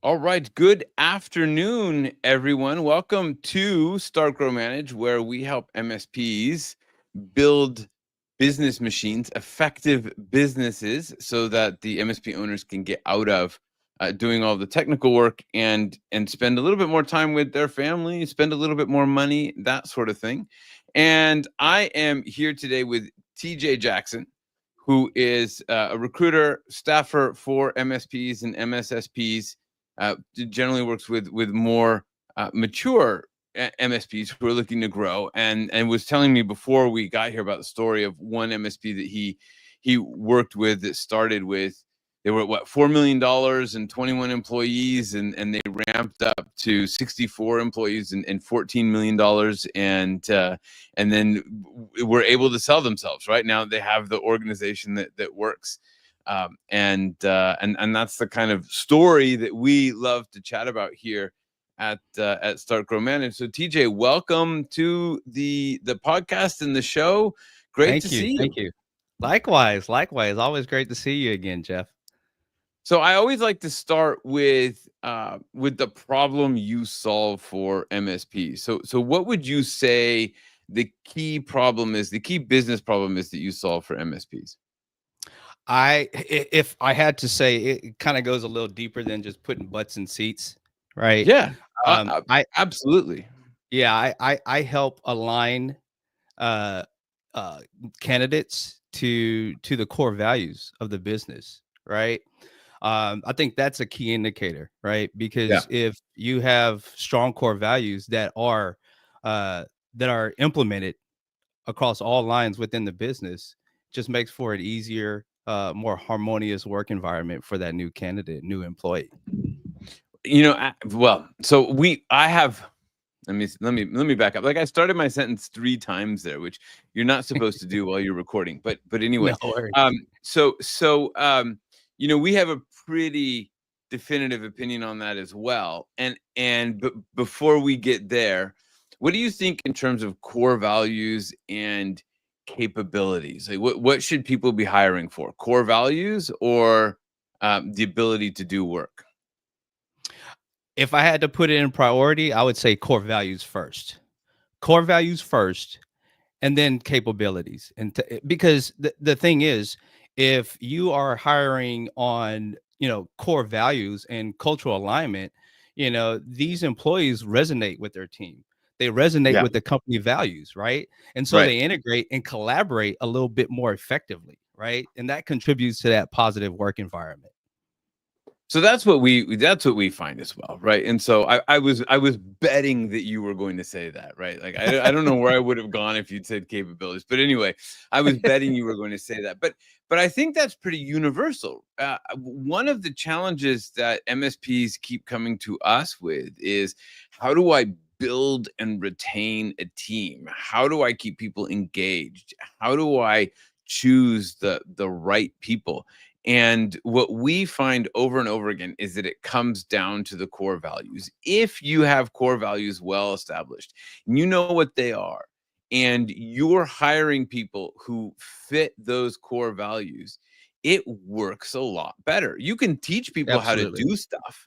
All right. Good afternoon, everyone. Welcome to Start Grow Manage, where we help MSPs build business machines, effective businesses, so that the MSP owners can get out of doing all the technical work and spend a little bit more time with their family, spend a little bit more money, that sort of thing. And I am here today with TJ Jackson, who is a recruiter, staffer for MSPs and MSSPs. Generally works with more mature MSPs who are looking to grow, and was telling me before we got here about the story of one MSP that he worked with that started with, they were at what, $4 million and 21 employees, and they ramped up to 64 employees and $14 million, and then were able to sell themselves. Right now they have the organization that works. And that's the kind of story that we love to chat about here at Start Grow Manage. So TJ, welcome to the podcast and the show. Great to Thank you. see you. Thank you. Likewise. Always great to see you again, Jeff. So I always like to start with the problem you solve for MSPs. So what would you say the key problem is, the key business problem is that you solve for MSPs? If I had to say, it kind of goes a little deeper than just putting butts in seats, right? Yeah, Um, I absolutely. yeah, I help align uh, uh, candidates to the core values of the business, right? I think that's a key indicator, right? Yeah. Because if you have strong core values that are implemented across all lines within the business, just makes for an easier, more harmonious work environment for that new candidate, new employee. Well, so I have, let me back up. Like, I started my sentence 3 times there, which you're not supposed to do while you're recording. But No anyway, worries. we have a pretty definitive opinion on that as well. But before we get there, what do you think in terms of core values and capabilities? Like, what should people be hiring for? Core values or the ability to do work? If I had to put it in priority, I would say core values first. Core values first, and then capabilities. Because the thing is, if you are hiring on core values and cultural alignment, these employees resonate with their team. They resonate Yeah. with the company values, right? And so Right. they integrate and collaborate a little bit more effectively, right? And that contributes to that positive work environment. So that's what we find as well, right? And so I was betting that you were going to say that, right? Like, I don't know where I would have gone if you'd said capabilities, but anyway, I was betting you were going to say that. But I think that's pretty universal. One of the challenges that MSPs keep coming to us with is, how do I build and retain a team? How do I keep people engaged? How do I choose the right people? And what we find over and over again is that it comes down to the core values. If you have core values well established, and you know what they are, and you're hiring people who fit those core values, it works a lot better. You can teach people how to Absolutely. do stuff,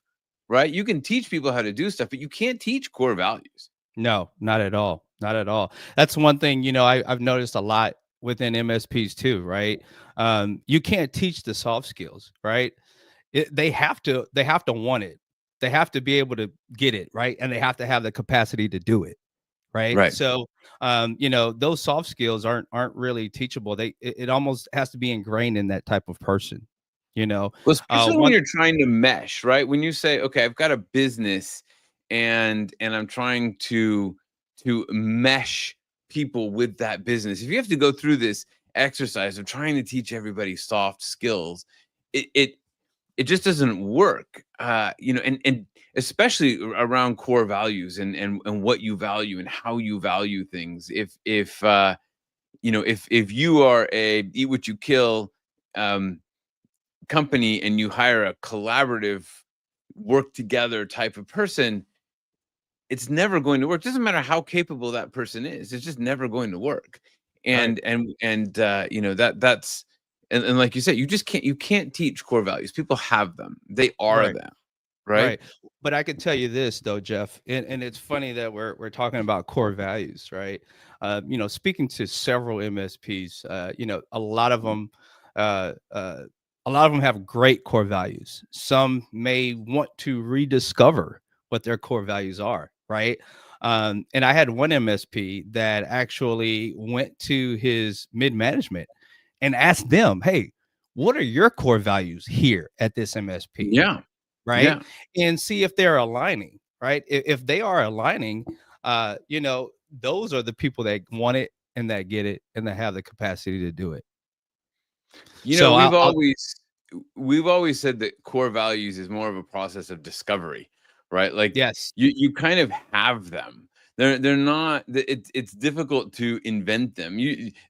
right? You can teach people how to do stuff, but you can't teach core values. No, not at all. Not at all. That's one thing, I've noticed a lot within MSPs too, right? You can't teach the soft skills, right? They have to want it. They have to be able to get it, right? And they have to have the capacity to do it, right? Right. So, those soft skills aren't really teachable. It almost has to be ingrained in that type of person, you know. Well, especially when One you're trying to mesh, right? When you say, okay, I've got a business and I'm trying to mesh people with that business. If you have to go through this exercise of trying to teach everybody soft skills, it it just doesn't work. And especially around core values and what you value and how you value things. If you are a eat what you kill um company and you hire a collaborative, work together type of person, it's never going to work. Doesn't matter how capable that person is, it's just never going to work. Right. And that's and like you said, you can't teach core values. People have them, they are Right. them. right? Right. But I can tell you this though, Jeff, and it's funny that we're talking about core values, right? Speaking to several MSPs, uh, uh, a lot of them have great core values. Some may want to rediscover what their core values are, right? And I had one MSP that actually went to his mid management and asked them, "Hey, what are your core values here at this MSP?" Yeah. Right? Yeah. And see if they're aligning, right? If they are aligning, those are the people that want it and that get it and that have the capacity to do it. You know, So I'll we've always said that core values is more of a process of discovery, right? Like yes, you kind of have them. They're not it's difficult to invent them.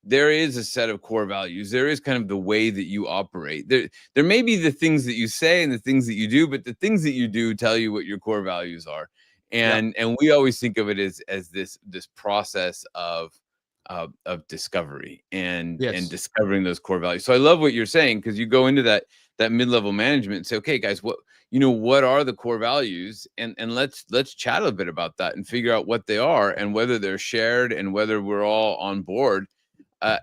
There is a set of core values. There is kind of the way that you operate. There may be the things that you say and the things that you do, but the things that you do tell you what your core values are. yep, And we always think of it as this process of discovery and yes, discovering those core values. So I love what you're saying, because you go into that mid-level management and say, okay, guys, what are the core values, and let's chat a bit about that and figure out what they are and whether they're shared and whether we're all on board.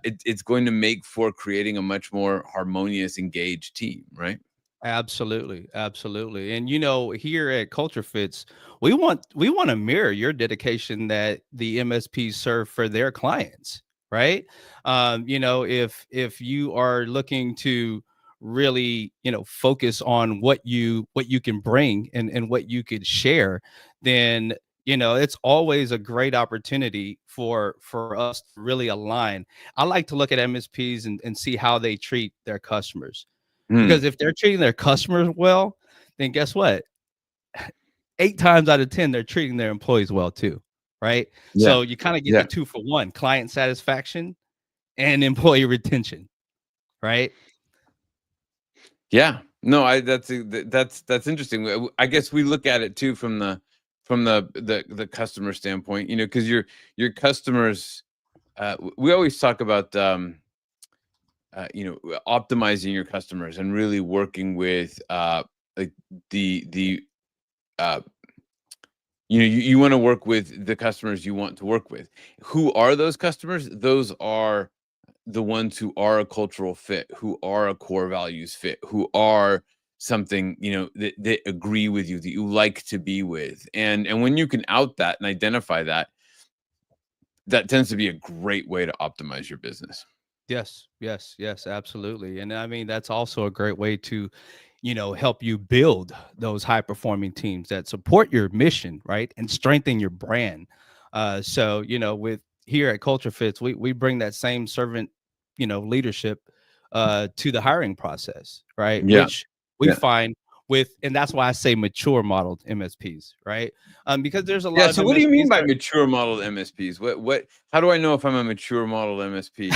It's going to make for creating a much more harmonious, engaged team, right? absolutely, absolutely. And here at Culture Fits, we want to mirror your dedication that the MSPs serve for their clients, right? If you are looking to really, focus on what you can bring and what you could share, then it's always a great opportunity for us to really align. I like to look at MSPs and see how they treat their customers, because Hmm. if they're treating their customers well, then guess what? 8 times out of 10, they're treating their employees well too, right? Yeah. So you kinda get the Yeah. 2 for 1, client satisfaction and employee retention, right? Yeah. No, that's interesting. I guess we look at it too from the customer standpoint, because your customers. We always talk about optimizing your customers and really working with like the uh, you want to work with the customers you want to work with. Who are those customers? Those are the ones who are a cultural fit, who are a core values fit, who are something that agree with you, that you like to be with. And when you can out that and identify that, that tends to be a great way to optimize your business. Yes, yes, yes, absolutely. And I mean, that's also a great way to, help you build those high performing teams that support your mission, right? And strengthen your brand. So, with here at Culture Fits, we bring that same servant, leadership to the hiring process, right? Yeah. Which we Yeah. find and that's why I say mature modeled MSPs, right? Because there's a Yeah. lot of So what do you MSPs mean by that mature model MSPs? How do I know if I'm a mature model MSP?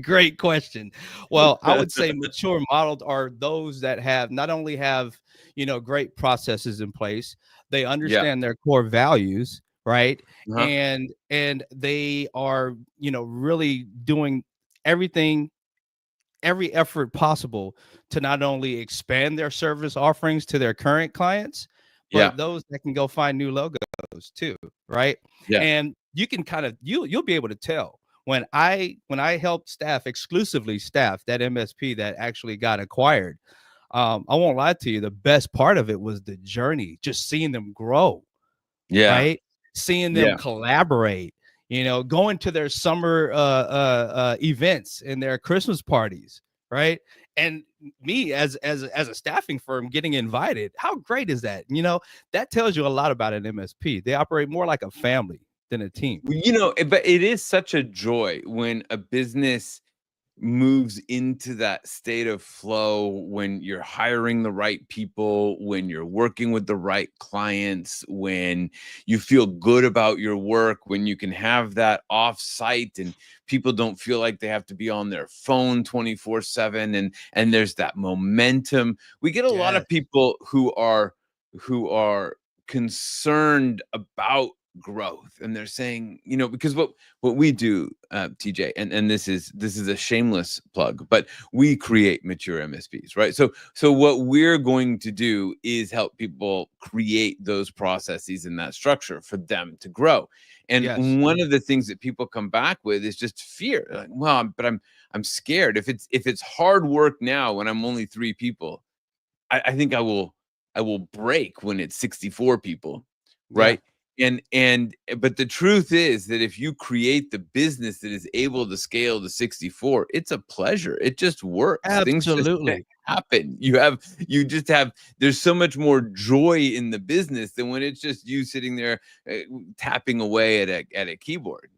Great question. Well, I would say mature modeled are those that have not only have, great processes in place, they Yeah. understand their core values, right? Uh-huh. And they are, really doing everything, every effort possible to not only expand their service offerings to their current clients, Yeah. but those that can go find new logos too, right? Yeah. And you can kind of you'll be able to tell when I help exclusively staff that MSP that actually got acquired. I won't lie to you, the best part of it was the journey, just seeing them grow, Yeah. right? Seeing them Yeah. collaborate, going to their summer events and their Christmas parties, right? And me as a staffing firm getting invited. How great is that? That tells you a lot about an MSP. They operate more like a family than a team. But it is such a joy when a business moves into that state of flow, when you're hiring the right people, when you're working with the right clients, when you feel good about your work, when you can have that off site and people don't feel like they have to be on their phone 24/7, and there's that momentum. We get a lot Yes. of people who are concerned about growth, and they're saying, because what we do, TJ, and this is a shameless plug, but we create mature MSPs, right? So what we're going to do is help people create those processes and that structure for them to grow. And Yes. one of the things that people come back with is just fear. Like, well, but I'm scared. If it's hard work now when I'm only 3 people, I think I will break when it's 64 people, Yeah. right? But the truth is that if you create the business that is able to scale to 64, it's a pleasure. It just works. Things just Absolutely. happen. You just have there's so much more joy in the business than when it's just you sitting there tapping away at a keyboard,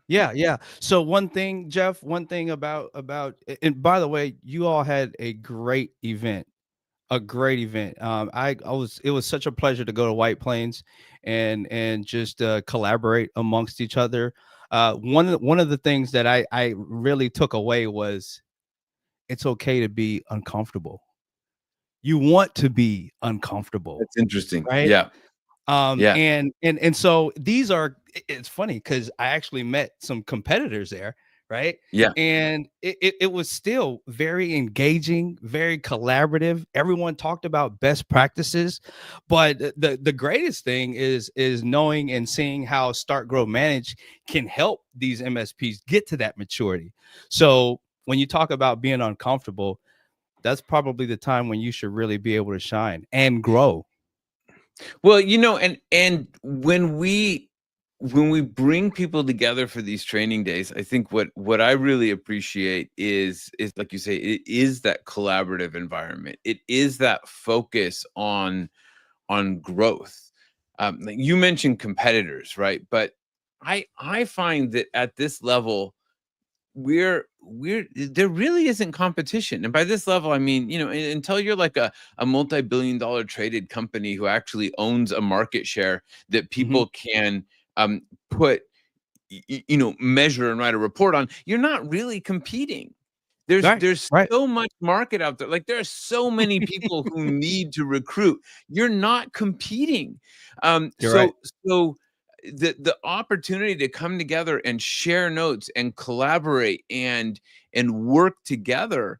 Yeah, yeah. So one thing, Jeff, one thing about and by the way, you all had a great event. A great event. I was it was such a pleasure to go to White Plains and just collaborate amongst each other. One of the things that I really took away was it's okay to be uncomfortable. You want to be uncomfortable, That's interesting. right? Yeah. Yeah. And so these are it's funny because I actually met some competitors there, right? Yeah. And it was still very engaging, very collaborative. Everyone talked about best practices, but the greatest thing is knowing and seeing how Start Grow Manage can help these MSPs get to that maturity. So when you talk about being uncomfortable, that's probably the time when you should really be able to shine and grow. Well, and when we bring people together for these training days, I think what I really appreciate is like you say, it is that collaborative environment. It is that focus on growth. Like you mentioned competitors, right? But I find that at this level, we're there really isn't competition. And by this level, I mean, until you're like a multi-billion-dollar traded company who actually owns a market share that Mhm. people can put measure and write a report on, you're not really competing. Right, There's right. so much market out there. Like there are so many people who need to recruit. You're not competing. Um, You're right. so so the opportunity to come together and share notes and collaborate and work together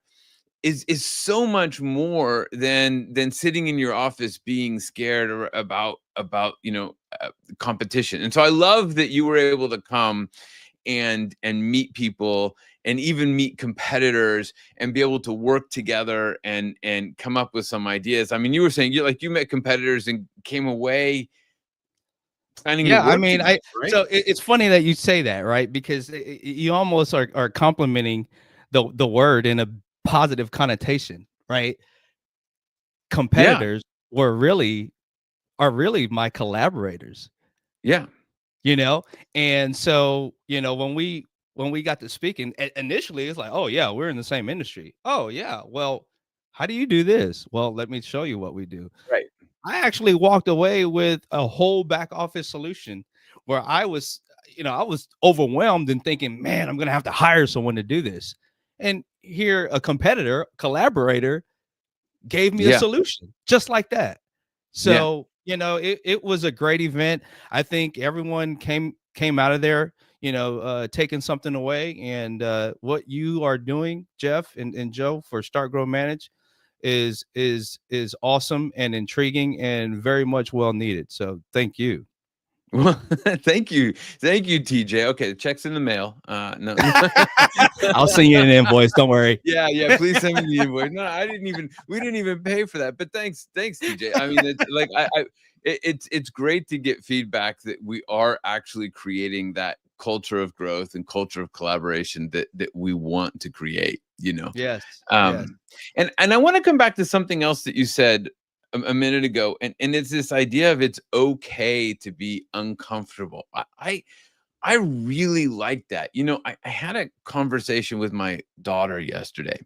is so much more than sitting in your office being scared or about competition. And so I love that you were able to come and meet people and even meet competitors and be able to work together and come up with some ideas. I mean, you were saying you met competitors and came away planning to Yeah, I work mean, together, I right? so it's funny that you say that, right? Because you almost are complimenting the word in a positive connotation, right? Yeah, Competitors are really my collaborators, yeah, you know? And so, when we got to speaking, initially it's like, "Oh yeah, we're in the same industry." "Oh yeah, well, how do you do this?" "Well, let me show you what we do." right. I actually walked away with a whole back office solution where I was overwhelmed and thinking, man, I'm going to have to hire someone to do this. And here, a competitor, collaborator gave me a Yeah, solution just like that. yeah. So, it was a great event. I think everyone came out of there, taking something away. And what you are doing, Jeff and Joe, for Start Grow Manage is awesome and intriguing and very much well needed. So thank you. Well, thank you, TJ. Okay, the check's in the mail. No, no. I'll send you an invoice. Don't worry. Yeah, yeah. Please send me the invoice. No, we didn't even pay for that. But thanks, TJ. I mean, it's like it's great to get feedback that we are actually creating that culture of growth and culture of collaboration that we want to create. Yes. Yes. Um, and I want to come back to something else that you said a minute ago, and it's this idea of it's okay to be uncomfortable. I really like that. I had a conversation with my daughter yesterday,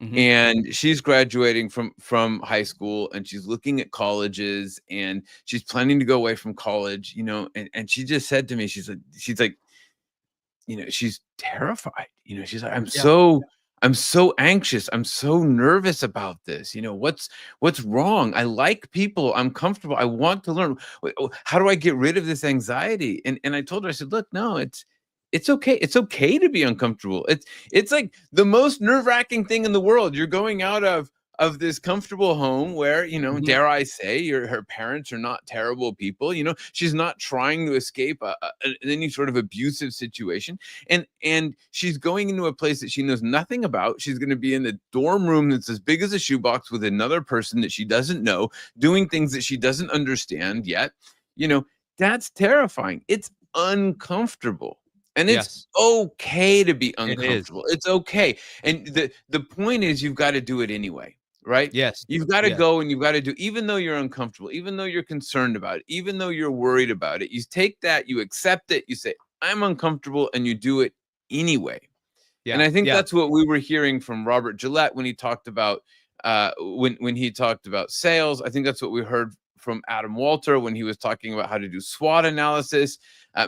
Hmm. and she's graduating from high school, and she's looking at colleges, and she's planning to go away from college, and she just said to me, she's like, she's terrified. She's like, Yeah. I'm so anxious. I'm so nervous about this. You know, what's wrong? I like people. I'm comfortable. I want to learn. How do I get rid of this anxiety? And I told her, I said, look, no, it's okay. It's okay to be uncomfortable. It's like the most nerve-wracking thing in the world. You're going out of this comfortable home where, you know, Mhm. dare I say, her parents are not terrible people. You know, she's not trying to escape any sort of abusive situation, and she's going into a place that she knows nothing about. She's going to be in the dorm room that's as big as a shoebox with another person that she doesn't know, doing things that she doesn't understand yet. You know, that's terrifying. It's uncomfortable. And it's Yes, okay to be it is. uncomfortable. It's okay. And the point is you've got to do it anyway, right? Yes, You've got to yes, go and you've got to do, even though you're uncomfortable, even though you're concerned about it, even though you're worried about it, you take that, you accept it, you say, I'm uncomfortable, and you do it anyway. And yeah, I think yeah, that's what we were hearing from Robert Gillette when he talked about when he talked about sales. I think that's what we heard from Adam Walter when he was talking about how to do SWOT analysis.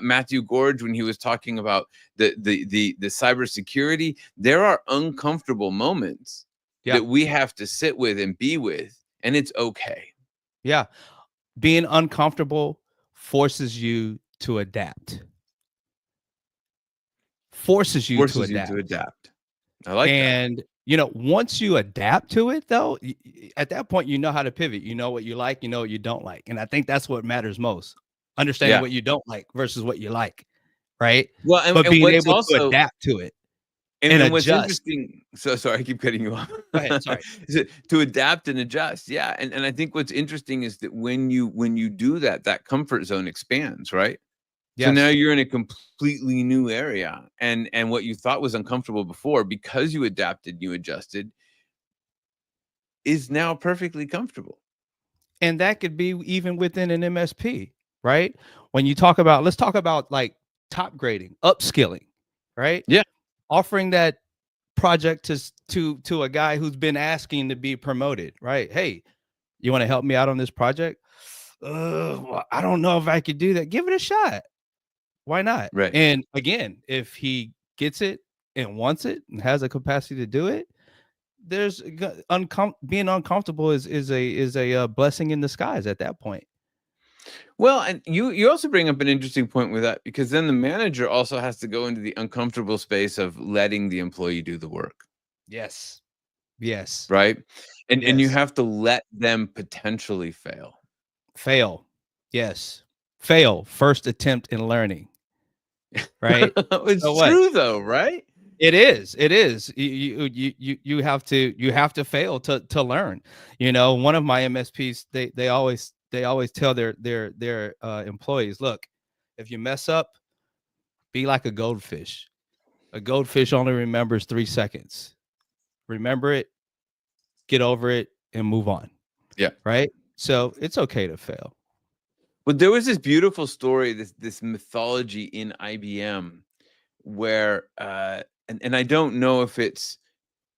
Matthew Gorge when he was talking about the cybersecurity. There are uncomfortable moments yeah, that we have to sit with and be with, and it's okay. yeah. Being uncomfortable forces you to adapt. Forces you to Forces you to adapt. adapt. I like that. And, once you adapt to it though, at that point, you know how to pivot. You know what you like, you know what you don't like. And I think that's what matters most. Understanding Yeah. what you don't like versus what you like, right? Well, But and being what's able to also adapt to it and and what's adjust. interesting, so sorry, I keep cutting you off. Go ahead, sorry. To adapt and adjust, yeah, and I think what's interesting is that when you do that, that comfort zone expands, right? So now Yes. you're in a completely new area, and what you thought was uncomfortable before, because you adapted, you adjusted, is now perfectly comfortable. And that could be even within an MSP, right? When you talk about, let's talk about like top grading, upskilling, right? Yeah, Offering that project to a guy who's been asking to be promoted, right? Hey, you want to help me out on this project? Well, I don't know if I could do that. Give it a shot. Why not? right. And again, if he gets it and wants it and has a capacity to do it, being uncomfortable is a blessing in disguise at that point. Well, and you also bring up an interesting point with that, because then the manager also has to go into the uncomfortable space of letting the employee do the work. Yes. Yes. Right? And you Yes. have to let them potentially fail. Fail. Yes. Fail. First attempt in learning, right? It's So what? true though, right? It is. It is. You have to fail to learn. One of my MSPs, they always tell their employees, look, if you mess up, be like a goldfish. A goldfish only remembers 3 seconds. Remember it, get over it, and move on. Yeah. Right? So it's okay to fail. But there was this beautiful story, this mythology in IBM where and I don't know if it's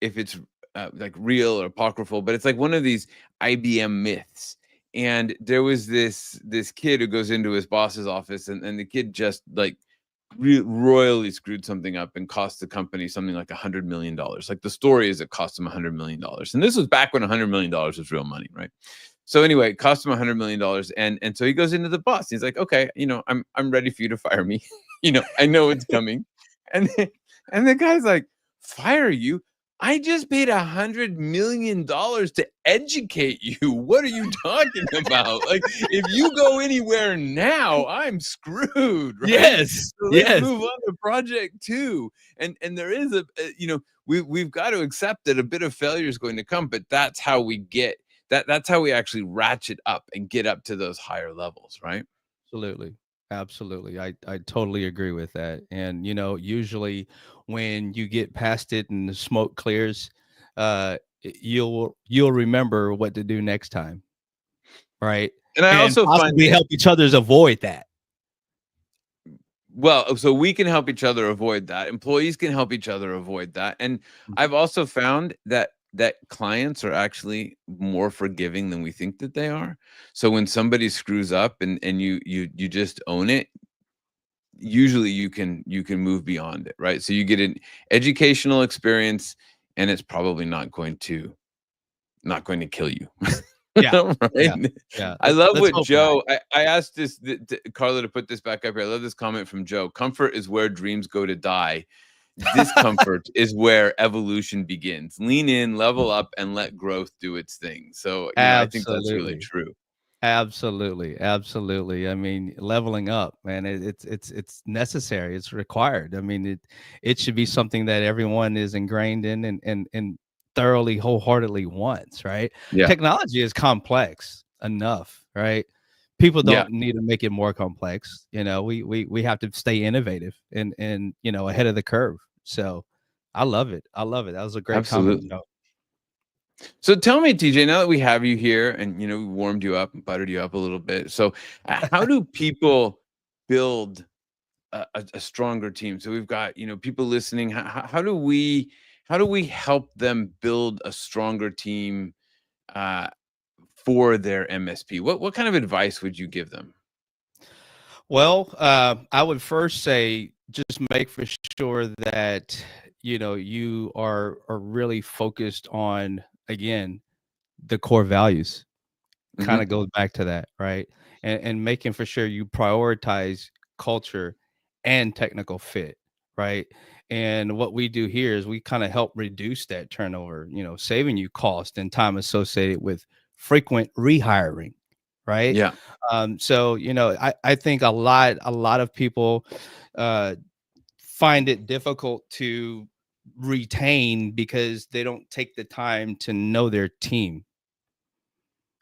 like real or apocryphal, but it's like one of these IBM myths. And there was this kid who goes into his boss's office, and the kid just like royally screwed something up and cost the company something like $100 million. Like the story is, it cost him $100 million, and this was back when $100 million was real money, right? So anyway, it cost him $100 million, and so he goes into the boss. He's like, okay, I'm ready for you to fire me. I know it's coming. And and the guy's like, fire you? I just paid $100 million to educate you. What are you talking about? Like, if you go anywhere now, I'm screwed, right? Yes. So let's Yes. move on to project two. And there is we've got to accept that a bit of failure is going to come, but that's how we get that's how we actually ratchet up and get up to those higher levels, right? Absolutely. Absolutely. I totally agree with that. And usually when you get past it and the smoke clears, you'll remember what to do next time, right? And I And also find possibly that, help each others avoid that. well, so we can help each other avoid that. Employees can help each other avoid that. And Mhm. I've also found that clients are actually more forgiving than we think that they are. So when somebody screws up and you just own it, usually you can move beyond it, right? So you get an educational experience and it's probably not going to kill you. Yeah, yeah, Right? yeah. I love Let's what hope not. Joe, I asked this, Carla, to put this back up here. I love this comment from Joe. Comfort is where dreams go to die. Discomfort is where evolution begins. Lean in, level up, and let growth do its thing. So, I think that's really Absolutely. true. Absolutely, absolutely. I mean, leveling up, man, it's necessary. It's required. I mean, it should be something that everyone is ingrained in and thoroughly, wholeheartedly wants, right? Yeah. Technology is complex enough, right? People Yeah. don't need to make it more complex. We have to stay innovative and ahead of the curve. So, I love it. I love it. That was a great comment, Absolutely. Joe. So tell me, TJ, now that we have you here and we warmed you up and buttered you up a little bit. So how do people build a stronger team? So we've got, people listening. How do we help them build a stronger team uh, for their MSP? What kind of advice would you give them? Well, I would first say just make for sure that you are really focused on, again, the core values. Kind Hmm. of goes back to that, right? And making for sure you prioritize culture and technical fit, right? And what we do here is we kind of help reduce that turnover, saving you cost and time associated with frequent rehiring, right? Yeah. So I think a lot of people uh, find it difficult to retain because they don't take the time to know their team.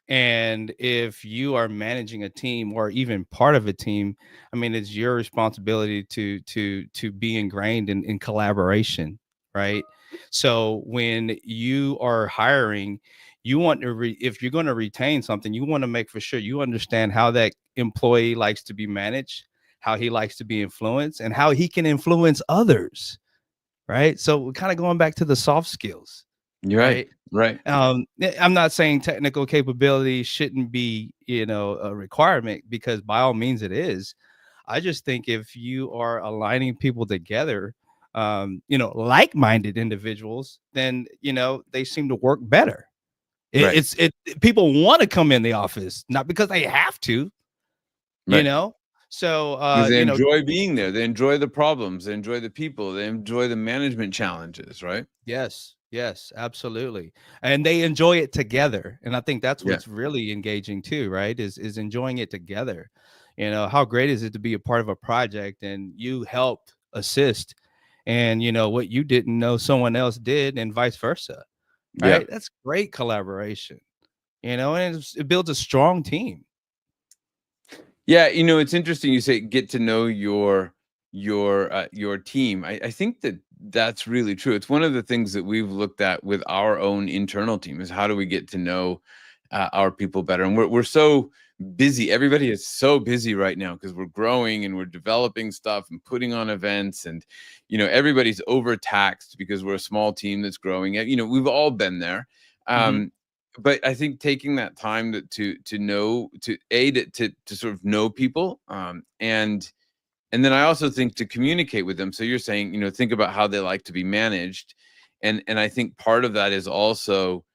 And if you are managing a team or even part of a team, I mean, it's your responsibility to be ingrained in collaboration, right? So when you are hiring, you want to if you're going to retain something, you want to make for sure you understand how that employee likes to be managed, how he likes to be influenced, and how he can influence others, right? So we're kind of going back to the soft skills, You're right. right? Right. I'm not saying technical capability shouldn't be, a requirement, because by all means it is. I just think if you are aligning people together, like-minded individuals, then they seem to work better. It, Right. it's it People want to come in the office, not because they have to, you Right. know. So Because they enjoy being there. They enjoy the problems. They enjoy the people. They enjoy the management challenges. Right. yes, yes, absolutely. And they enjoy it together. And I think that's Yeah. what's really engaging too, right? Is enjoying it together. How great is it to be a part of a project and you helped assist, and what you didn't know someone else did, and vice versa, Yeah. right? That's great collaboration, and it builds a strong team. Yeah, it's interesting you say get to know your team. I think that's really true. It's one of the things that we've looked at with our own internal team is how do we get to know our people better. And we're so busy. Everybody is so busy right now because we're growing and we're developing stuff and putting on events, and everybody's overtaxed because we're a small team that's growing. We've all been there. Mhm. Um, but I think taking that time to know to sort of know people, and then I also think to communicate with them. So you're saying, think about how they like to be managed, and I think part of that is also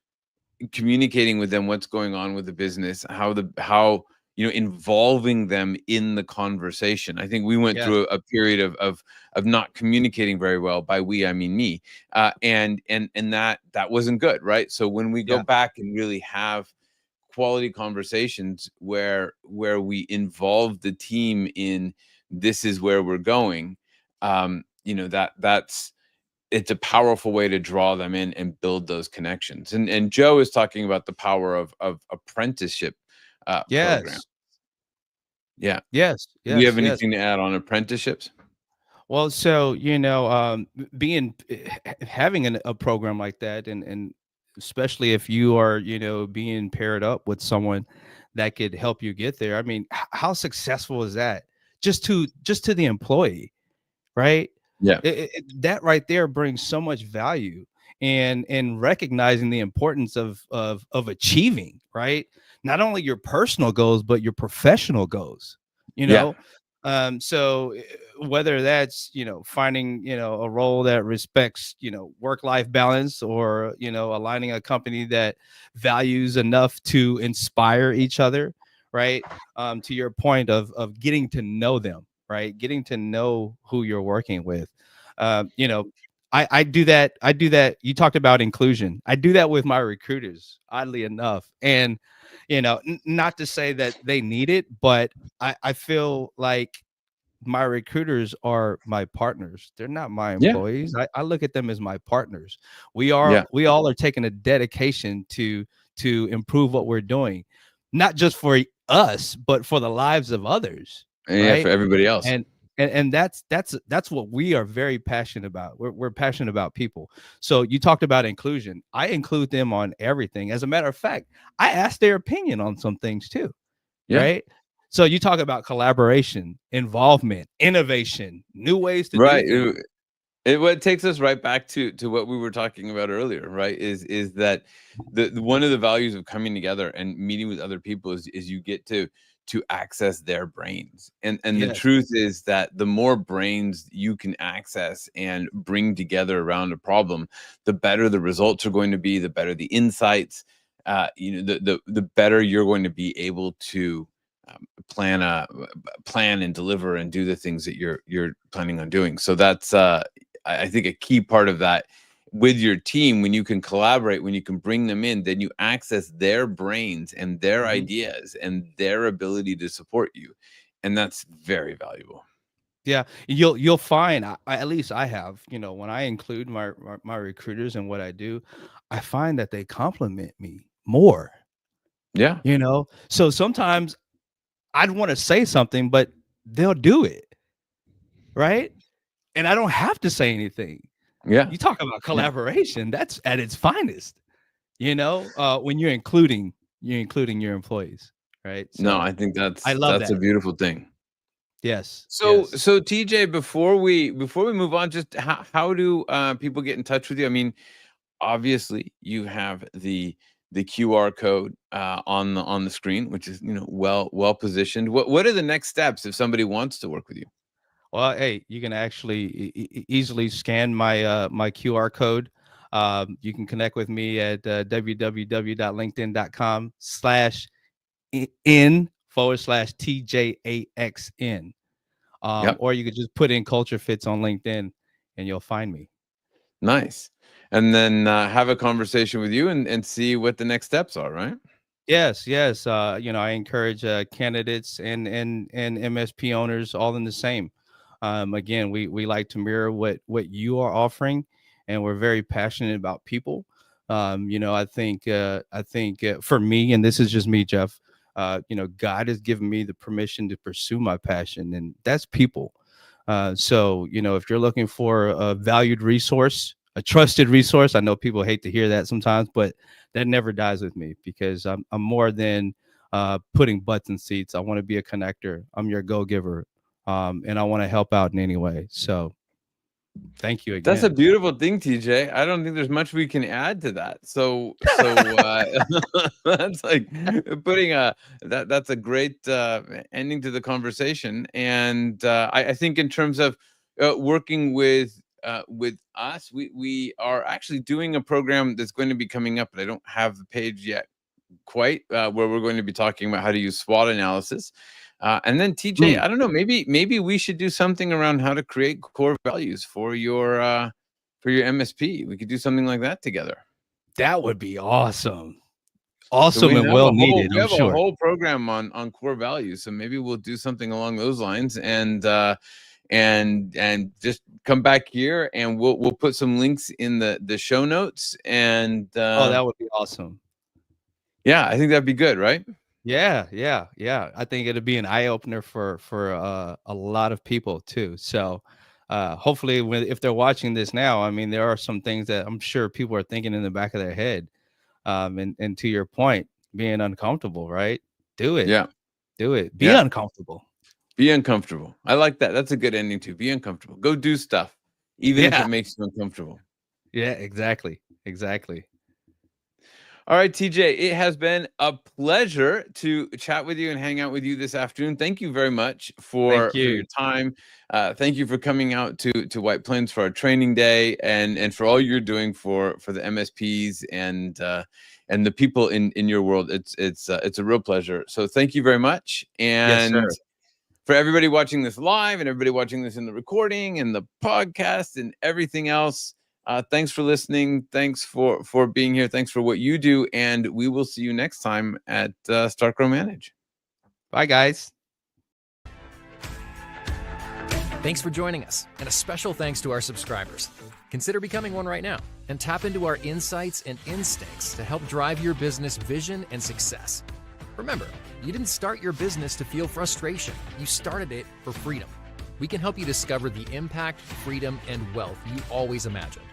communicating with them what's going on with the business, how involving them in the conversation. I think we went Yes. through a period of not communicating very well. By we, I mean me, and that wasn't good, right? So when we go Yeah. back and really have quality conversations where we involve the team in this is where we're going, that's it's a powerful way to draw them in and build those connections. And Joe is talking about the power of apprenticeship program. Yes. Yeah. Yes. Do you Yes. have Yes. anything to add on apprenticeships? Well, so being having a program like that, and especially if you are being paired up with someone that could help you get there. I mean, how successful is that? Just to the employee, right? Yeah. That right there brings so much value, and recognizing the importance of achieving, right? Not only your personal goals but your professional goals. You Yeah. know, So whether that's, finding, a role that respects, work-life balance, or, aligning a company that values enough to inspire each other, right? To your point of getting to know them, right? Getting to know who you're working with. Um, you know, I do that. I do that. You talked about inclusion. I do that with my recruiters, oddly enough. And, not to say that they need it, but I feel like my recruiters are my partners. They're not my Yeah. employees. I look at them as my partners. Yeah. We all are taking a dedication to improve what we're doing, not just for us, but for the lives of others, And yeah, for right? everybody else. And and that's what we are very passionate about. We're passionate about people. So you talked about inclusion. I include them on everything. As a matter of fact, I ask their opinion on some things too, Yeah. right? So you talk about collaboration, involvement, innovation, new ways to do Right. things. What takes us right back to what we were talking about earlier, right? Is that one of the values of coming together and meeting with other people is you get to access their brains. And the Yes. truth is that the more brains you can access and bring together around a problem, the better the results are going to be, the better the insights, the better you're going to be able to plan and deliver and do the things that you're planning on doing. So that's I think a key part of that with your team. When you can collaborate, when you can bring them in, then you access their brains and their Mhm. ideas and their ability to support you, and that's very valuable. Yeah, you'll find, at least I have, when I include my recruiters in what I do, I find that they compliment me more, Yeah. So sometimes I'd want to say something, but they'll do it, right? And I don't have to say anything. Yeah. You talk about Yeah. collaboration, that's at its finest, when you're including your employees, right? No, So I think I love that's a that. beautiful thing. Yes, So yes. TJ, before we move on, just how do people get in touch with you? I mean, obviously you have the QR code on the screen, which is well positioned. What are the next steps if somebody wants to work with you? Well, hey, you can actually easily scan my QR code. You can connect with me at www.linkedin.com/in/TJAXN. Yep. Or you could just put in Culture Fits on LinkedIn and you'll find me. Nice. And then have a conversation with you and see what the next steps are, right? Yes, yes. I encourage candidates and MSP owners all in the same. Again, we like to mirror what you are offering, and we're very passionate about people. I think for me, and this is just me, Jeff. God has given me the permission to pursue my passion, and that's people. So if you're looking for a valued resource, a trusted resource, I know people hate to hear that sometimes, but that never dies with me because I'm more than putting butts in seats. I want to be a connector. I'm your go-giver, and I want to help out in any way. So thank you That's a again. beautiful thing, TJ. I don't think there's much we can add to that. So that's like putting a that's a great ending to the conversation. And I think in terms of working with us, we are actually doing a program that's going to be coming up, but I don't have the page yet quite, where we're going to be talking about how to use SWOT analysis. And then TJ, Mm, I don't know, maybe we should do something around how to create core values for your MSP. We could do something like that together. that would be awesome. So Awesome and well needed, we I'm have a sure. whole program on core values. So maybe we'll do something along those lines and just come back here and we'll put some links in the show notes and Oh, that would be awesome. yeah, I think that'd be good, right? Yeah, yeah, yeah. I think it'll be an eye opener for a lot of people too. So hopefully if they're watching this now, I mean there are some things that I'm sure people are thinking in the back of their head. And to your point, being uncomfortable, right? Do it. Yeah. Do it. Be Yeah. uncomfortable. Be uncomfortable. I like that. That's a good ending too. Be uncomfortable. Go do stuff, even if Yeah. it makes you uncomfortable. Yeah, exactly. Exactly. All right, TJ, it has been a pleasure to chat with you and hang out with you this afternoon. Thank you very much for your time. Thank you for coming out to White Plains for our training day, and for all you're doing for the MSPs and the people in your world. It's a real pleasure. So thank you very much. Yes, And sir. for everybody watching this live and everybody watching this in the recording and the podcast and everything else, thanks for listening. Thanks for being here. Thanks for what you do. And we will see you next time at Start, Grow, Manage. Bye, guys. Thanks for joining us, and a special thanks to our subscribers. Consider becoming one right now and tap into our insights and instincts to help drive your business vision and success. Remember, you didn't start your business to feel frustration. You started it for freedom. We can help you discover the impact, freedom, and wealth you always imagined.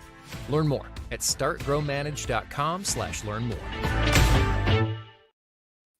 Learn more at startgrowmanage.com/learn more.